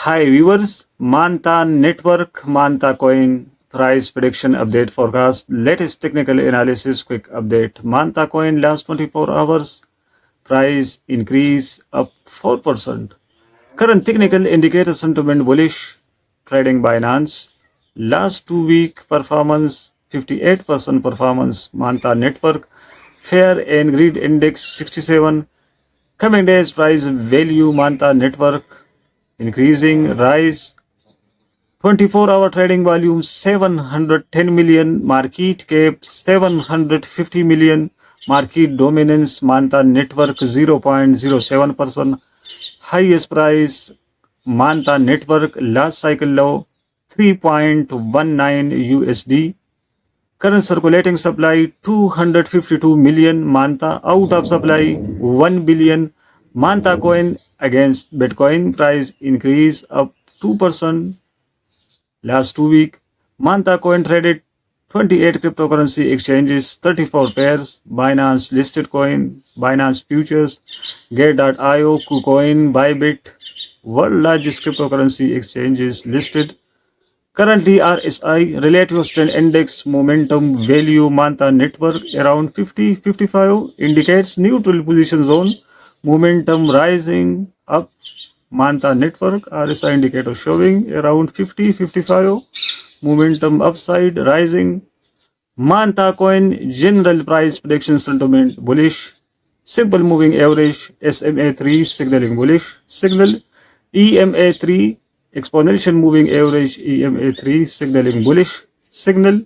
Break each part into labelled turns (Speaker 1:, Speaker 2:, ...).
Speaker 1: Hi viewers, Manta Network, Manta Coin price prediction update forecast, latest technical analysis quick update. Manta Coin last 24 hours, price increase up 4%. Current technical indicator sentiment bullish, trading Binance. Last 2 week performance, 58% performance, Manta Network. Fair and Greed Index 67. Coming days price value, Manta Network increasing rise 24-hour trading volume 710 million, market cap 750 million, market dominance Manta Network 0.07%, highest price Manta Network last cycle low 3.19 USD, current circulating supply 252 million, Manta out of supply 1 billion, Manta coin against Bitcoin price increase up 2%. Last 2 week, Manta coin traded 28 cryptocurrency exchanges, 34 pairs, Binance listed coin, Binance futures, Get.io, KuCoin, Bybit, world largest cryptocurrency exchanges listed. Currently RSI, relative strength index, momentum value, Manta network around 50-55 indicates neutral position zone, momentum rising up. Manta network RSI indicator showing around 50-55, momentum upside rising. Manta coin general price prediction sentiment bullish. Simple moving average SMA3 signaling bullish signal. EMA3 exponential moving average EMA3 signaling bullish signal.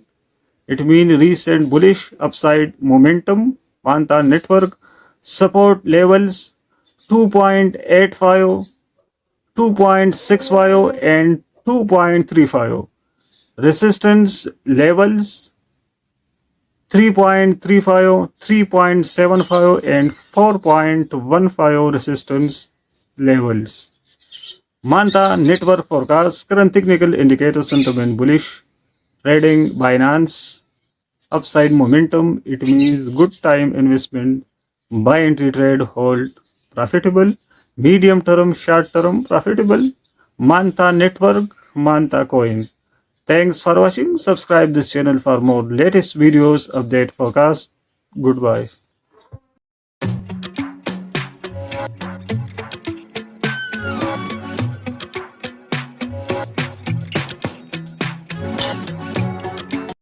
Speaker 1: It means recent bullish upside momentum. Manta network support levels 2.85, 2.65 and 2.35. Resistance levels 3.35, 3.75 and 4.15 resistance levels. Manta network forecast, current technical indicator sentiment bullish, trading Binance, upside momentum, it means good time investment, buy entry trade hold, profitable, medium term, short term, profitable, Manta network, Manta coin. Thanks for watching. Subscribe this channel for more latest videos, update forecast. Goodbye.